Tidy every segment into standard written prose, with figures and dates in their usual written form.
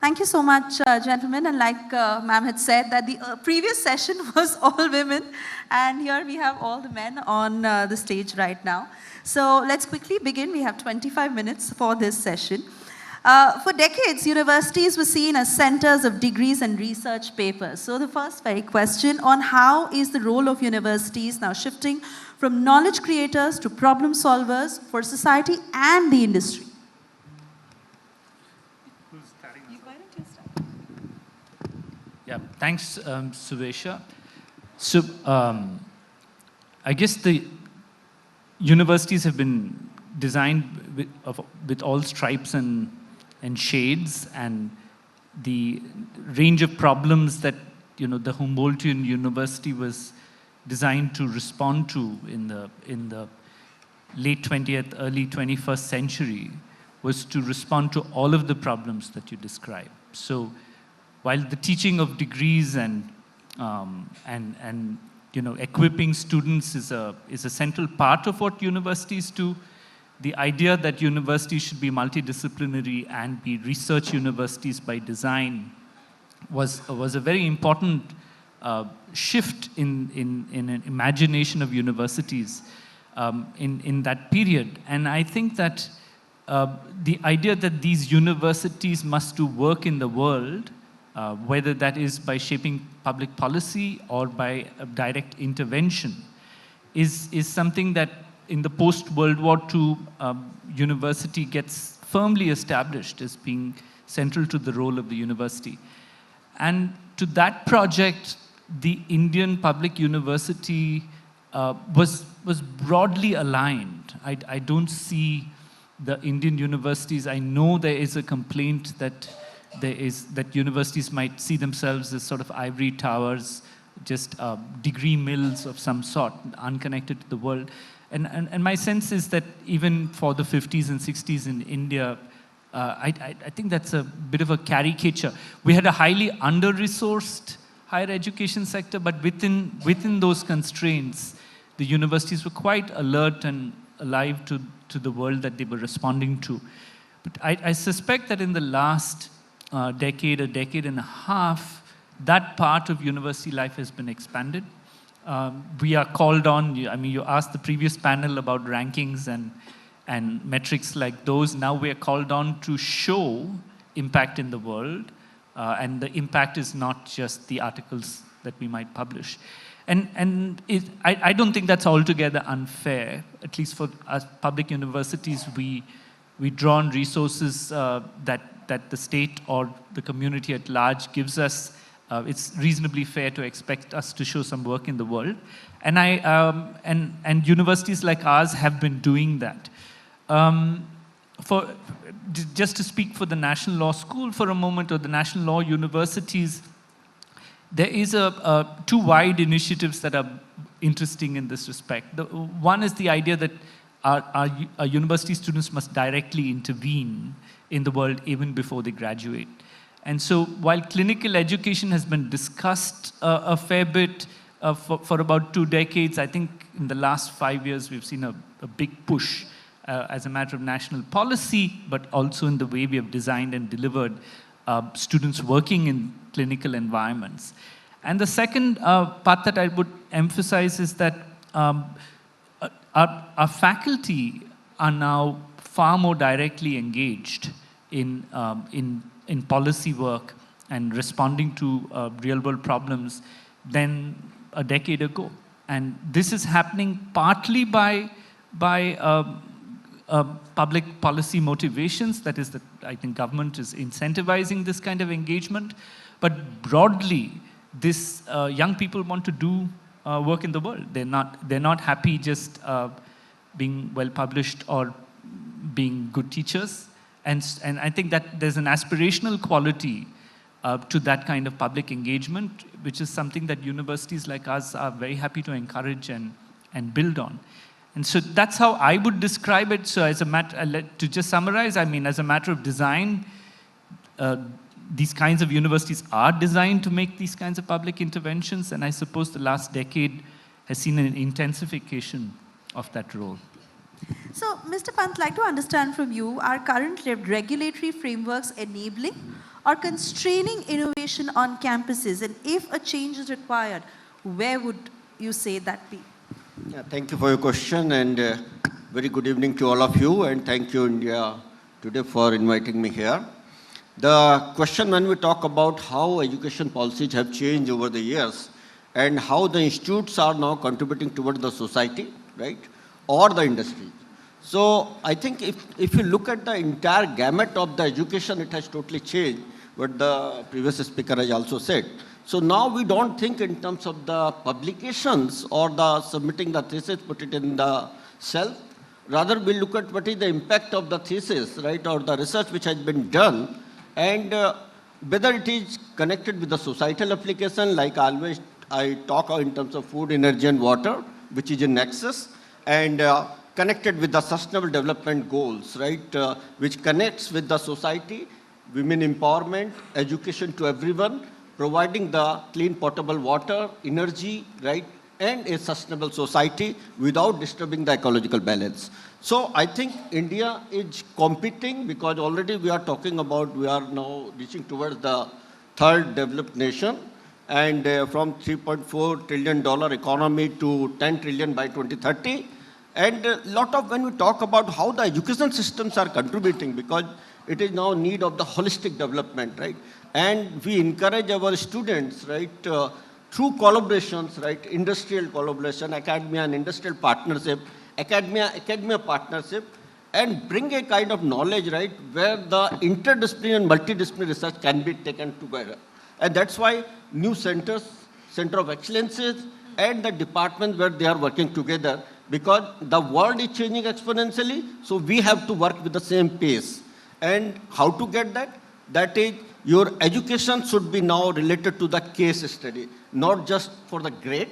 Thank you so much, gentlemen. And like ma'am had said, that the previous session was all women, and here we have all the men on the stage right now. So let's quickly begin. We have 25 minutes for this session. For decades, universities were seen as centers of degrees and research papers. So the first very question on how is the role of universities now shifting from knowledge creators to problem solvers for society and the industry? Yeah, thanks, Suveisha. So, I guess the universities have been designed with all stripes and shades, and the range of problems that the Humboldtian University was designed to respond to in the late 20th, early 21st century was to respond to all of the problems that you describe. So, while the teaching of degrees and equipping students is a central part of what universities do, the idea that universities should be multidisciplinary and be research universities by design was a very important shift in an imagination of universities in that period. And I think that the idea that these universities must do work in the world, whether that is by shaping public policy or by a direct intervention, is something that in the post-World War II university gets firmly established as being central to the role of the university. And to that project, the Indian public university was broadly aligned. I don't see the Indian universities. I know there is a complaint that universities might see themselves as sort of ivory towers, just degree mills of some sort, unconnected to the world. And my sense is that even for the 50s and 60s in India, I think that's a bit of a caricature. We had a highly under-resourced higher education sector, but within those constraints, the universities were quite alert and alive to the world that they were responding to. But I suspect that in the last a decade and a half, that part of university life has been expanded. We are called on, I mean, you asked the previous panel about rankings and metrics like those. Now we are called on to show impact in the world, and the impact is not just the articles that we might publish. And I don't think that's altogether unfair. At least for us public universities, we draw on resources that the state or the community at large gives us. It's reasonably fair to expect us to show some work in the world. And and universities like ours have been doing that. Just to speak for the National Law School for a moment, or the National Law Universities, there is two wide initiatives that are interesting in this respect. One is the idea that our university students must directly intervene in the world even before they graduate. And so while clinical education has been discussed a fair bit for about 2 decades, I think in the last 5 years we've seen a big push as a matter of national policy, but also in the way we have designed and delivered students working in clinical environments. And the second part that I would emphasize is that our faculty are now far more directly engaged in policy work and responding to real-world problems than a decade ago. And this is happening partly by public policy motivations. That is, that I think government is incentivizing this kind of engagement. But broadly, this young people want to do work in the world. They're not happy just being well published or being good teachers. And I think that there's an aspirational quality to that kind of public engagement, which is something that universities like us are very happy to encourage and build on. And so that's how I would describe it. So as a matter, to just summarize, I mean, as a matter of design, these kinds of universities are designed to make these kinds of public interventions, and I suppose the last decade has seen an intensification of that role. So, Mr. Pant, I'd like to understand from you, are current regulatory frameworks enabling or constraining innovation on campuses? And if a change is required, where would you say that be? Yeah, thank you for your question, and very good evening to all of you, and thank you, India Today, for inviting me here. The question, when we talk about how education policies have changed over the years and how the institutes are now contributing towards the society, right, or the industry. So I think if you look at the entire gamut of the education, it has totally changed, what the previous speaker has also said. So now we don't think in terms of the publications or the submitting the thesis, put it in the shelf. Rather, we look at what is the impact of the thesis, right, or the research which has been done, and whether it is connected with the societal application, like always I talk in terms of food, energy, and water, which is in nexus, and connected with the sustainable development goals, right, which connects with the society, women empowerment, education to everyone, providing the clean potable water, energy, right, and a sustainable society without disturbing the ecological balance. So I think India is competing because already we are talking about, we are now reaching towards the third developed nation, and from $3.4 trillion economy to 10 trillion by 2030. And a lot of, when we talk about how the education systems are contributing, because it is now need of the holistic development, right? And we encourage our students, right, through collaborations, right, industrial collaboration, academia and industrial partnership, academia partnership, and bring a kind of knowledge, right, where the interdisciplinary and multidisciplinary research can be taken together. And that's why new centers, center of excellences, and the departments where they are working together, because the world is changing exponentially, so we have to work with the same pace. And how to get that? That is, your education should be now related to the case study, not just for the grade.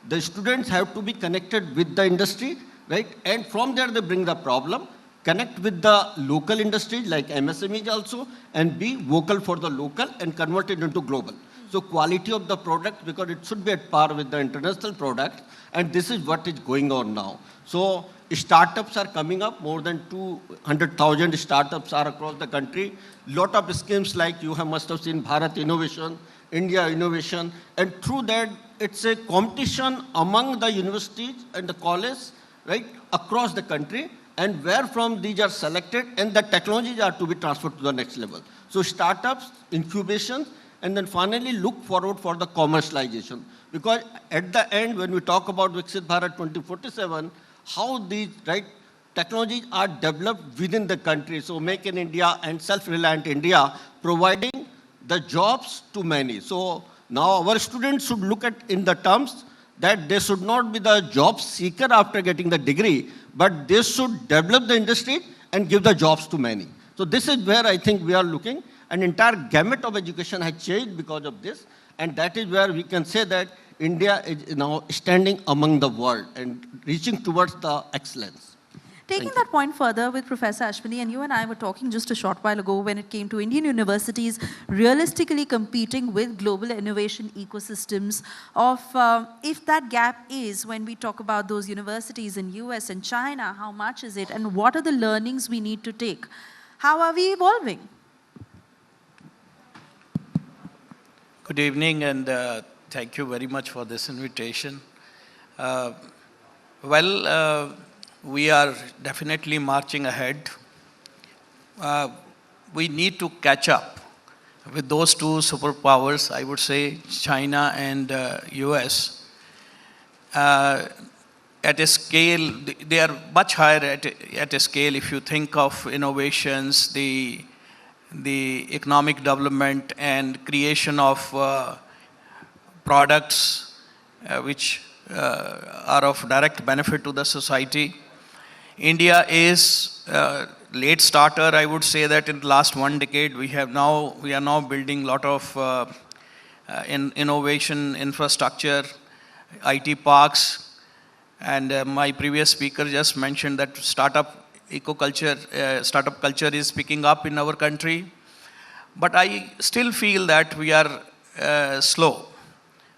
The students have to be connected with the industry, right? And from there they bring the problem, connect with the local industries like MSMEs also, and be vocal for the local and convert it into global. So quality of the product, because it should be at par with the international product, and this is what is going on now. So startups are coming up, more than 200,000 startups are across the country. Lot of schemes like you must have seen Bharat Innovation, India Innovation, and through that it's a competition among the universities and the colleges, right, across the country, and where from these are selected and the technologies are to be transferred to the next level. So startups, incubation, and then finally look forward for the commercialization. Because at the end, when we talk about Vixit Bharat 2047, how these, right, technologies are developed within the country. So make in India and self-reliant India, providing the jobs to many. So now our students should look at in the terms that they should not be the job seeker after getting the degree, but they should develop the industry and give the jobs to many. So this is where I think we are looking. An entire gamut of education has changed because of this. And that is where we can say that India is now standing among the world and reaching towards the excellence. Taking that point further with Professor Ashwini, and you and I were talking just a short while ago when it came to Indian universities realistically competing with global innovation ecosystems of if that gap is, when we talk about those universities in US and China, how much is it and what are the learnings we need to take? How are we evolving? Good evening, and thank you very much for this invitation. We are definitely marching ahead. We need to catch up with those two superpowers, I would say, China and US. At a scale, they are much higher at a scale if you think of innovations, the economic development and creation of products which are of direct benefit to the society. India is late starter. I would say that in the last 1 decade, we are now building a lot of innovation infrastructure, IT parks, and my previous speaker just mentioned that startup culture is picking up in our country. But I still feel that we are slow.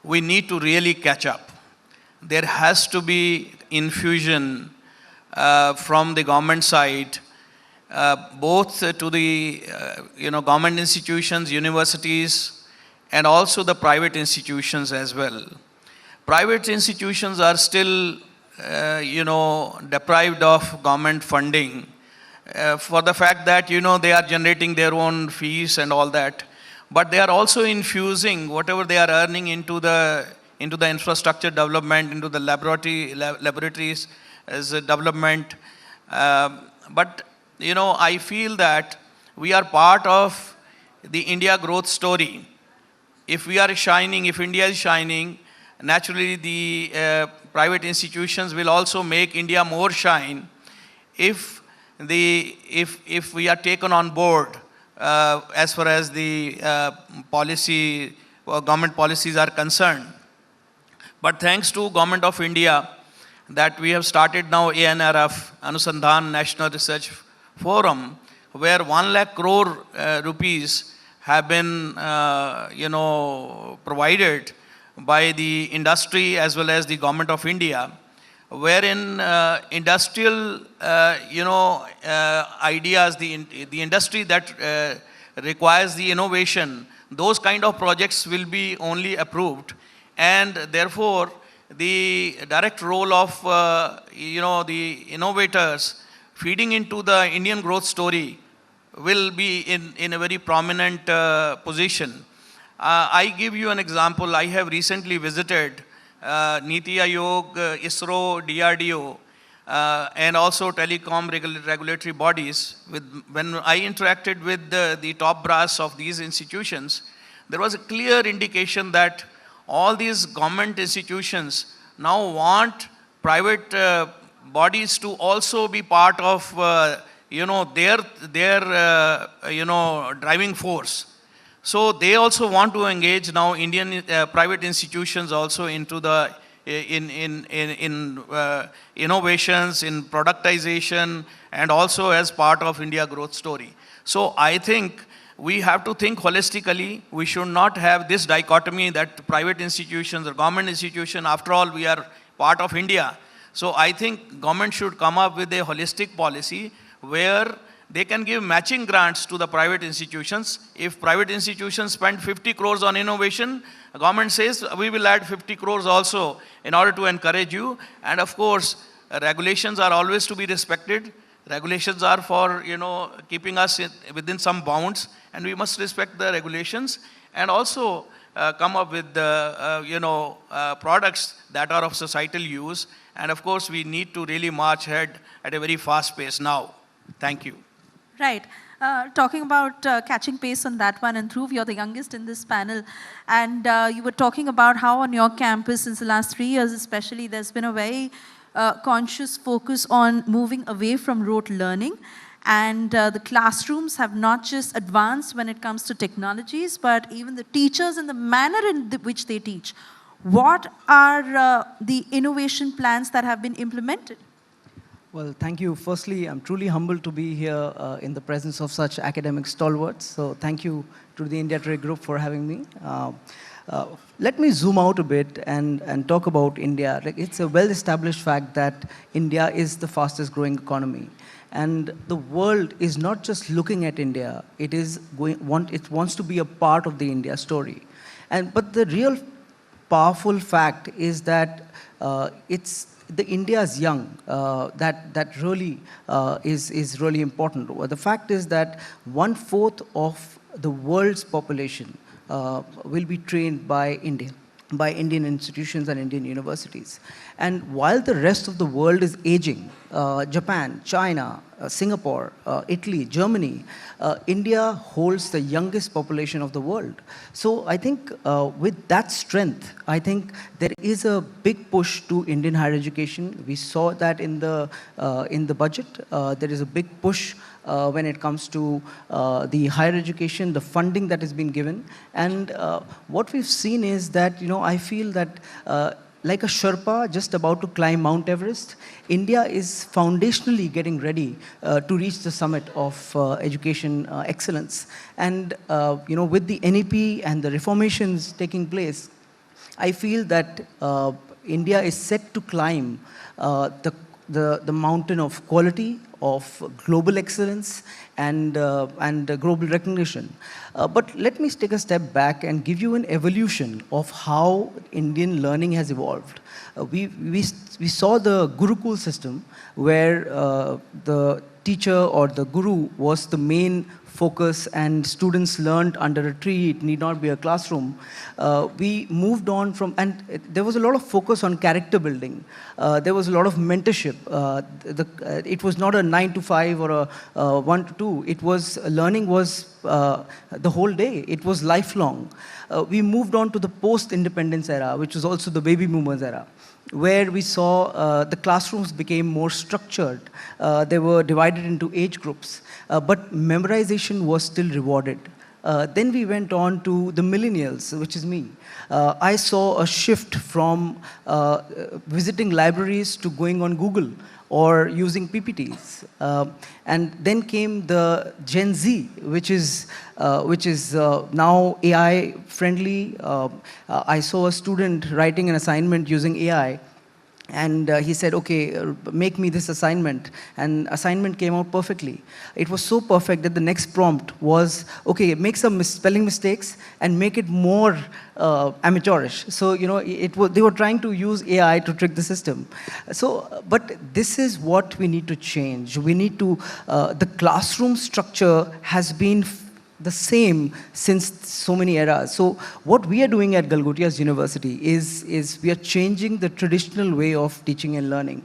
We need to really catch up. There has to be infusion from the government side both to the government institutions, universities, and also the private institutions as well. Private institutions are still deprived of government funding for the fact that they are generating their own fees and all that, but they are also infusing whatever they are earning into the infrastructure development, into the laboratories as a development. But I feel that we are part of the India growth story. If we are shining, if India is shining, naturally the private institutions will also make India more shine if we are taken on board as far as the policy or government policies are concerned. But thanks to Government of India that we have started now ANRF, Anusandhan National Research Forum, where 1 lakh crore rupees have been provided by the industry as well as the Government of India, wherein industrial ideas, the industry that requires the innovation, those kind of projects will be only approved, and therefore the direct role of the innovators feeding into the Indian growth story will be in a very prominent position. I give you an example. I have recently visited Niti Aayog, ISRO, DRDO, and also telecom regulatory bodies. When I interacted with the top brass of these institutions, there was a clear indication that all these government institutions now want private bodies to also be part of their driving force. So they also want to engage now Indian private institutions also into the innovations, in productization, and also as part of India growth story. So I think we have to think holistically. We should not have this dichotomy that private institutions or government institution, after all, we are part of India. So I think government should come up with a holistic policy where they can give matching grants to the private institutions. If private institutions spend 50 crores on innovation, the government says we will add 50 crores also in order to encourage you. And of course, regulations are always to be respected. Regulations are for keeping us within some bounds, and we must respect the regulations and also come up with the products that are of societal use. And of course, we need to really march ahead at a very fast pace now. Thank you. Right. Talking about catching pace on that one, and Dhruv, you're the youngest in this panel, and you were talking about how on your campus since the last 3 years especially, there's been a very conscious focus on moving away from rote learning, and the classrooms have not just advanced when it comes to technologies, but even the teachers and the manner in which they teach. What are the innovation plans that have been implemented? Well, thank you. Firstly, I'm truly humbled to be here in the presence of such academic stalwarts. So thank you to the India Trade Group for having me. Let me zoom out a bit and talk about India. Like, it's a well-established fact that India is the fastest growing economy. And the world is not just looking at India, it wants to be a part of the India story. But the real powerful fact is that the India is young. That really is really important. The fact is that 1/4 of the world's population will be trained by Indian institutions and Indian universities. And while the rest of the world is aging, Japan, China, Singapore, Italy, Germany, India holds the youngest population of the world. So I think with that strength, I think there is a big push to Indian higher education. We saw that in the budget. There is a big push when it comes to the higher education, the funding that has been given. And what we've seen is that, I feel that like a Sherpa just about to climb Mount Everest, India is foundationally getting ready to reach the summit of education excellence. And with the NEP and the reformations taking place, I feel that India is set to climb the mountain of quality, of global excellence and global recognition. But let me take a step back and give you an evolution of how Indian learning has evolved. We saw the Gurukul system where the teacher or the guru was the main focus and students learned under a tree. It need not be a classroom. We moved on from, and there was a lot of focus on character building. There was a lot of mentorship. It was not a 9 to 5 or a 1 to 2. It was, learning was the whole day. It was lifelong. We moved on to the post-independence era, which was also the baby boomers era, where we saw the classrooms became more structured. They were divided into age groups, but memorization was still rewarded. Then we went on to the millennials, which is me. I saw a shift from visiting libraries to going on Google or using PPTs. And then came the Gen Z, which is now AI friendly. I saw a student writing an assignment using AI. And he said, okay, make me this assignment. And assignment came out perfectly. It was so perfect that the next prompt was, okay, make some spelling mistakes and make it more amateurish. So, you know, they were trying to use AI to trick the system. So, but this is what we need to change. We need to, the classroom structure has been the same since so many eras. So what we are doing at Galgotias University is we are changing the traditional way of teaching and learning.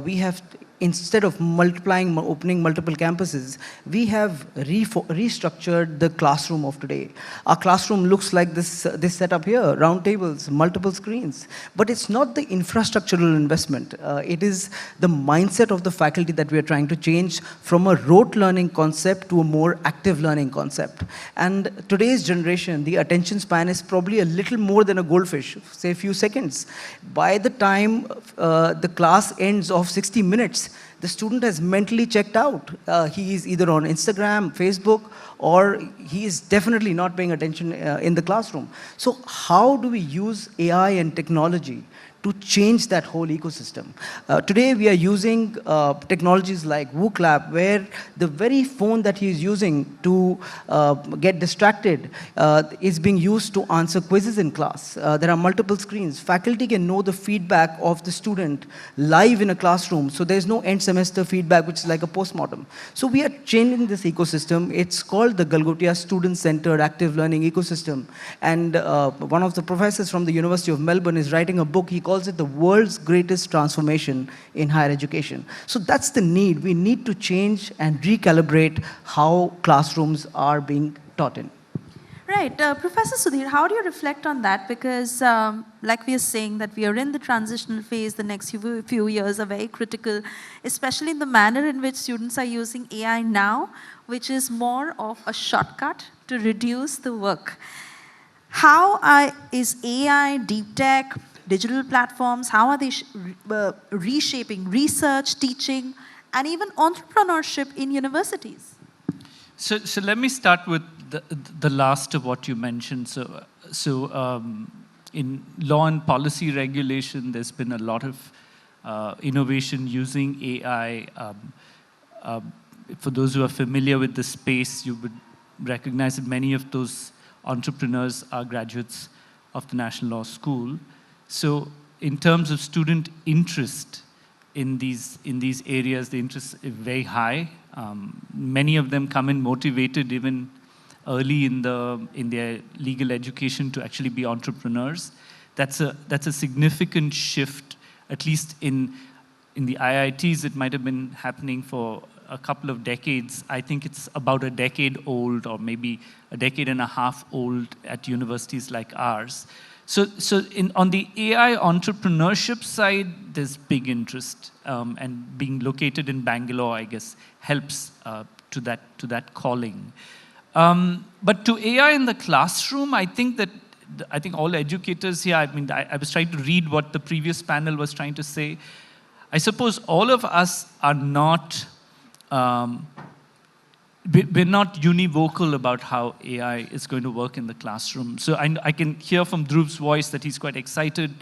We have, instead of opening multiple campuses, we have restructured the classroom of today. Our classroom looks like this setup here, round tables, multiple screens. But it's not the infrastructural investment. It is the mindset of the faculty that we are trying to change from a rote learning concept to a more active learning concept. And today's generation, the attention span is probably a little more than a goldfish, say a few seconds. By the time the class ends of 60 minutes, the student has mentally checked out. He is either on Instagram, Facebook, or he is definitely not paying attention in the classroom. So how do we use AI and technology to change that whole ecosystem? Today we are using technologies like WooClap, where the very phone that he is using to get distracted is being used to answer quizzes in class. There are multiple screens. Faculty can know the feedback of the student live in a classroom, so there's no end semester feedback, which is like a postmortem. So we are changing this ecosystem. It's called the Galgotia Student-Centered Active Learning Ecosystem. And one of the professors from the University of Melbourne is writing a book. He calls it the world's greatest transformation in higher education. So that's the need. We need to change and recalibrate how classrooms are being taught in. Right. Professor Sudhir, how do you reflect on that? Because like we are saying that we are in the transitional phase, the next few years are very critical, especially in the manner in which students are using AI now, which is more of a shortcut to reduce the work. How is AI, deep tech, digital platforms, how are they reshaping research, teaching, and even entrepreneurship in universities? So let me start with the last of what you mentioned. So in law and policy regulation, there's been a lot of innovation using AI. For those who are familiar with the space, you would recognize that many of those entrepreneurs are graduates of the National Law School. So in terms of student interest in these areas, the interest is very high. Many of them come in motivated even early in their legal education to actually be entrepreneurs. That's a significant shift, at least in the IITs. It might have been happening for a couple of decades. I think it's about a decade old, or maybe a decade and a half old at universities like ours. So on the AI entrepreneurship side, there's big interest, and being located in Bangalore, I guess, helps to that calling. But to AI in the classroom, I think all educators here, I was trying to read what the previous panel was trying to say. I suppose all of us are not, we're not univocal about how AI is going to work in the classroom. So I can hear from Dhruv's voice that he's quite excited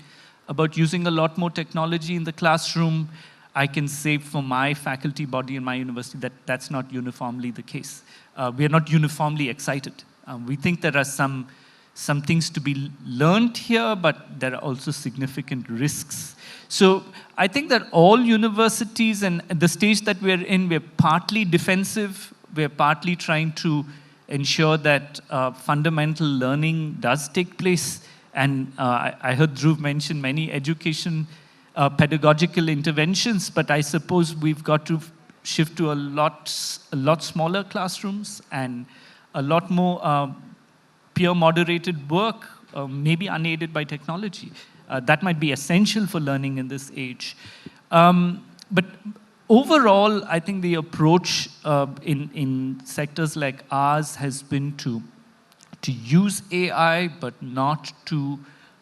about using a lot more technology in the classroom. I can say for my faculty body in my university that that's not uniformly the case. We are not uniformly excited. We think there are some things to be learned here, but there are also significant risks. So I think that all universities and the stage that we're in, we're partly defensive, we're partly trying to ensure that fundamental learning does take place. And I heard Dhruv mention many education pedagogical interventions, but I suppose we've got to shift to a lot smaller classrooms and a lot more peer-moderated work, maybe unaided by technology. That might be essential for learning in this age. But overall, I think the approach in sectors like ours has been to use AI, but not to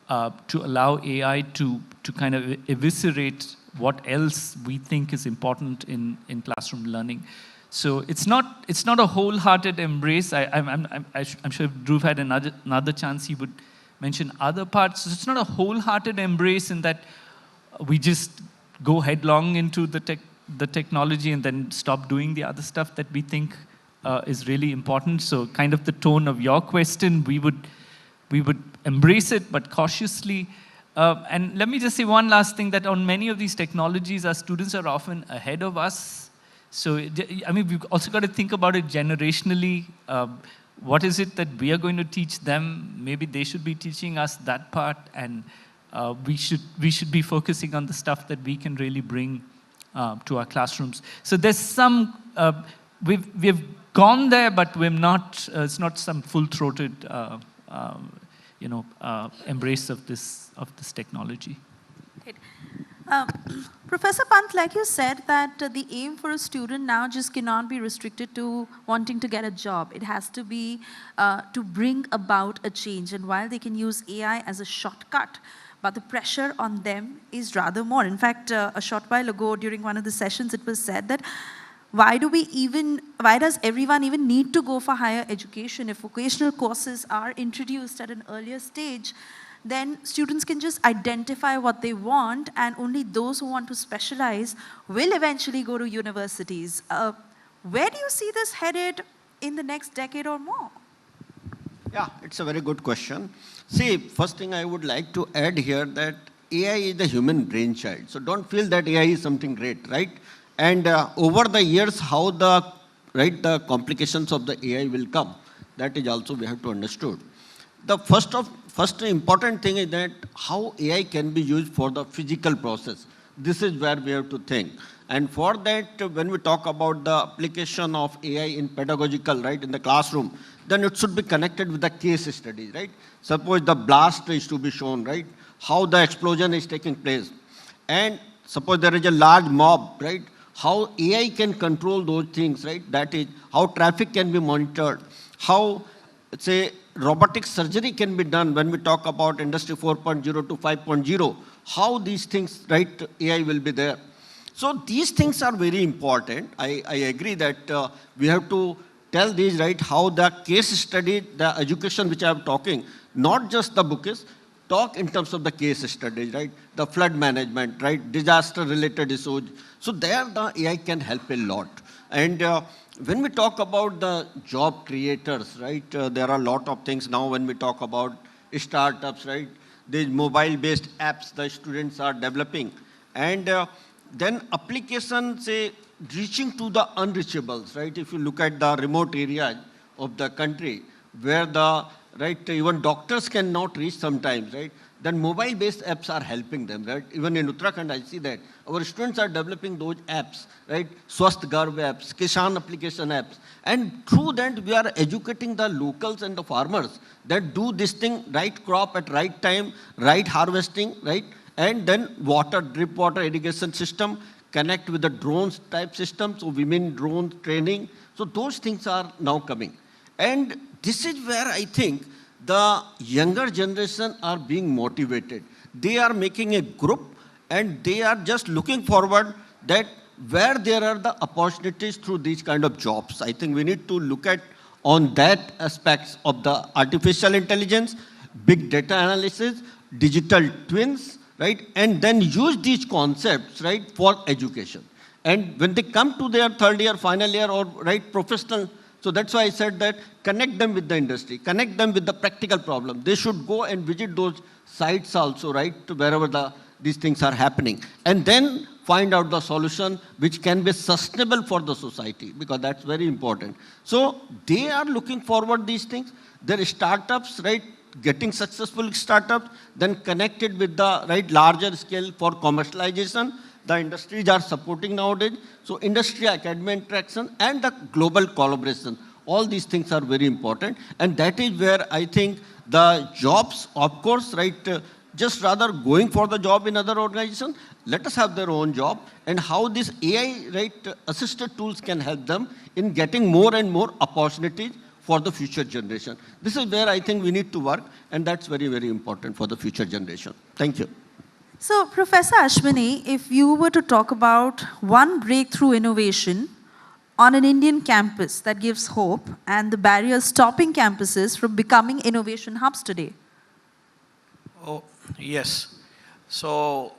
allow AI to kind of eviscerate what else we think is important in classroom learning. So it's not a wholehearted embrace. I'm sure if Dhruv had another chance, he would mention other parts. So it's not a wholehearted embrace in that we just go headlong into the technology and then stop doing the other stuff that we think is really important. So kind of the tone of your question, we would embrace it, but cautiously. And let me just say one last thing, that on many of these technologies, our students are often ahead of us. So, I mean, we've also got to think about it generationally. What is it that we are going to teach them? Maybe they should be teaching us that part, and we should be focusing on the stuff that we can really bring to our classrooms. So there's some, we've gone there, but we're not, it's not some full-throated, embrace of this technology. Great. Professor Pant, like you said, that the aim for a student now just cannot be restricted to wanting to get a job. It has to be to bring about a change. And while they can use AI as a shortcut, but the pressure on them is rather more. In fact, a short while ago during one of the sessions, it was said that why does everyone even need to go for higher education if vocational courses are introduced at an earlier stage? Then students can just identify what they want, and only those who want to specialize will eventually go to universities. Where do you see this headed in the next decade or more? Yeah, it's a very good question. See, first thing I would like to add here that AI is the human brainchild. So don't feel that AI is something great, right? And over the years, how the complications of the AI will come, that is also we have to understood. The first important thing is that how AI can be used for the physical process. This is where we have to think. And for that, when we talk about the application of AI in pedagogical, right, in the classroom, then it should be connected with the case studies, right? Suppose the blast is to be shown, right? How the explosion is taking place. And suppose there is a large mob, right? How AI can control those things, right? That is how traffic can be monitored. How, say, robotic surgery can be done when we talk about Industry 4.0 to 5.0. How these things, right, AI will be there. So these things are very important. I agree that we have to tell these, right, how the case study, the education which I am talking, not just the book is, talk in terms of the case studies, right? The flood management, right? Disaster-related issues. So there the AI can help a lot. And when we talk about the job creators, right? There are a lot of things now when we talk about startups, right? These mobile-based apps the students are developing. And then applications, say, reaching to the unreachables, right? If you look at the remote areas of the country where the, right, even doctors cannot reach sometimes, right? Then mobile-based apps are helping them, right? Even in Uttarakhand, I see that. Our students are developing those apps, right? Swasth Garv apps, Kishan application apps. And through that, we are educating the locals and the farmers that do this thing, right crop at right time, right harvesting, right? And then water, drip water irrigation system, connect with the drones type system, so women drone training. So those things are now coming. And this is where I think the younger generation are being motivated. They are making a group and they are just looking forward that where there are the opportunities through these kind of jobs. I think we need to look at on that aspects of the artificial intelligence, big data analysis, digital twins, right? And then use these concepts, right, for education. And when they come to their third year, final year, or right, professional, so that's why I said that connect them with the industry, connect them with the practical problem. They should go and visit those sites also, right, to wherever these things are happening. And then find out the solution which can be sustainable for the society, because that's very important. So they are looking forward these things. Their startups, right, getting successful startups, then connected with the right larger scale for commercialization. The industries are supporting nowadays. So industry, academia interaction, and the global collaboration. All these things are very important. And that is where I think the jobs, of course, right, just rather going for the job in other organizations, let us have their own job, and how this AI, right, assisted tools can help them in getting more and more opportunities for the future generation. This is where I think we need to work, and that's very, very important for the future generation. Thank you. So, Professor Ashwini, if you were to talk about one breakthrough innovation on an Indian campus that gives hope and the barriers stopping campuses from becoming innovation hubs today. Oh, yes. So,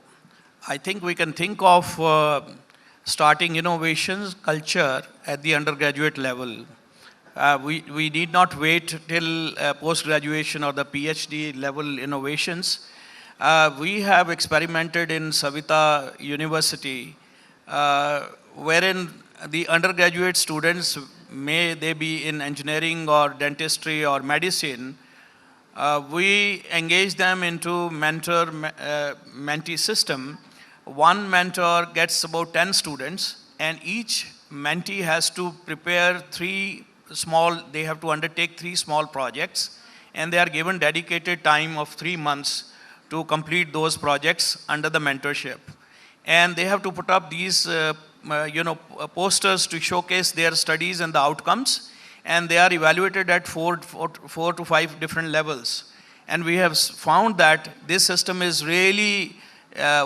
I think we can think of starting innovations culture at the undergraduate level. We need not wait till post-graduation or the PhD level innovations. We have experimented in Saveetha University, wherein the undergraduate students, may they be in engineering or dentistry or medicine, we engage them into mentor-mentee system. One mentor gets about 10 students, and each mentee has to prepare they have to undertake 3 small projects, and they are given dedicated time of 3 months to complete those projects under the mentorship. And they have to put up these posters to showcase their studies and the outcomes, and they are evaluated at 4 to 5 different levels. And we have found that this system is really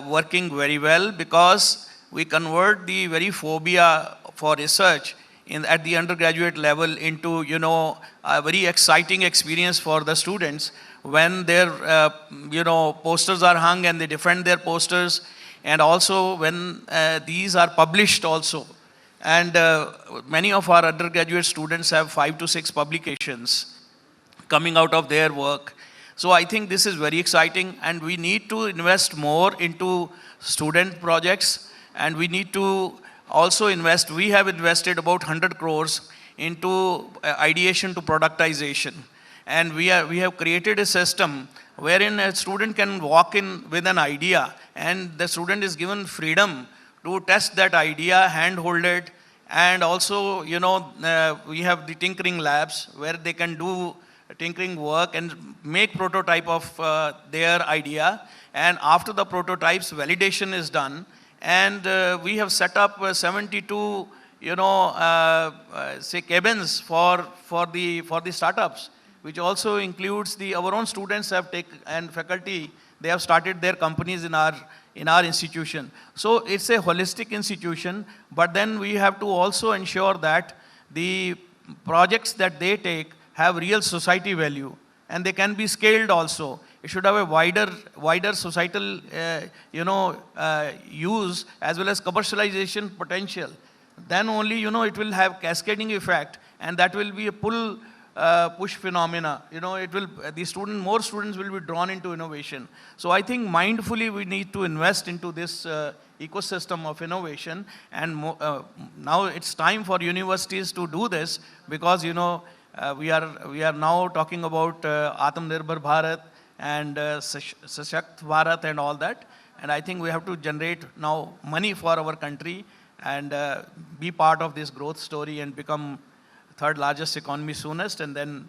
working very well, because we convert the very phobia for research at the undergraduate level into, a very exciting experience for the students when their, posters are hung and they defend their posters, and also when these are published also. And many of our undergraduate students have 5 to 6 publications coming out of their work. So I think this is very exciting, and we need to invest more into student projects, and we need to also invest. We have invested about 100 crores into ideation to productization. And we have created a system wherein a student can walk in with an idea, and the student is given freedom to test that idea, handhold it, and also, we have the tinkering labs where they can do tinkering work and make prototype of their idea. And after the prototypes, validation is done. And we have set up 72, cabins for the startups, which also includes our own students and faculty. They have started their companies in our institution. So it's a holistic institution, but then we have to also ensure that the projects that they take have real society value, and they can be scaled also. It should have a wider societal, use as well as commercialization potential. Then only, it will have cascading effect, and that will be a push phenomena. More students will be drawn into innovation. So I think mindfully we need to invest into this ecosystem of innovation, and now it's time for universities to do this, because, we are now talking about Atmanirbhar Bharat and Sashakt Bharat and all that. And I think we have to generate now money for our country and be part of this growth story and become third largest economy soonest, and then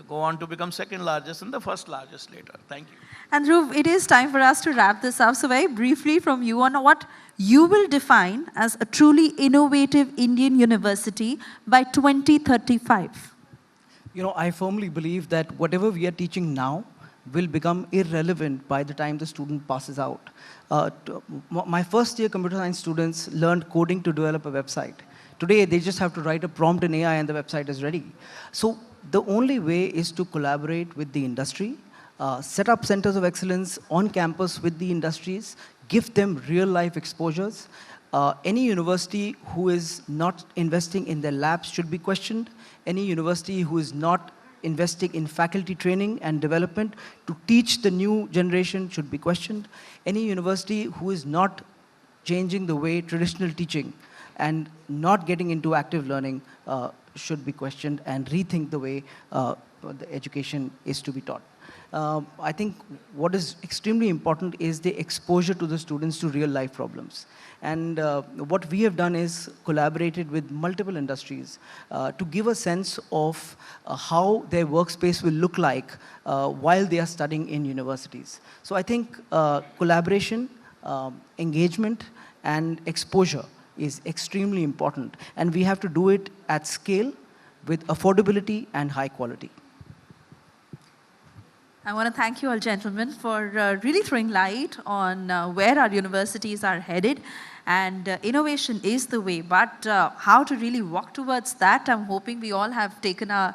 go on to become second largest and the first largest later. Thank you. And Dhruv, it is time for us to wrap this up. So very briefly from you on what you will define as a truly innovative Indian university by 2035. I firmly believe that whatever we are teaching now will become irrelevant by the time the student passes out. My first year computer science students learned coding to develop a website. Today, they just have to write a prompt in AI and the website is ready. So the only way is to collaborate with the industry. set up centers of excellence on campus with the industries, give them real-life exposures. Any university who is not investing in their labs should be questioned. Any university who is not investing in faculty training and development to teach the new generation should be questioned. Any university who is not changing the way traditional teaching and not getting into active learning should be questioned and rethink the way the education is to be taught. I think what is extremely important is the exposure to the students to real life problems. And what we have done is collaborated with multiple industries to give a sense of how their workspace will look like while they are studying in universities. So I think collaboration, engagement, and exposure is extremely important. And we have to do it at scale with affordability and high quality. I want to thank you all, gentlemen, for really throwing light on where our universities are headed. And innovation is the way, but how to really walk towards that, I'm hoping we all have taken a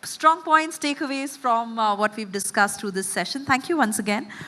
strong points, takeaways from what we've discussed through this session. Thank you once again.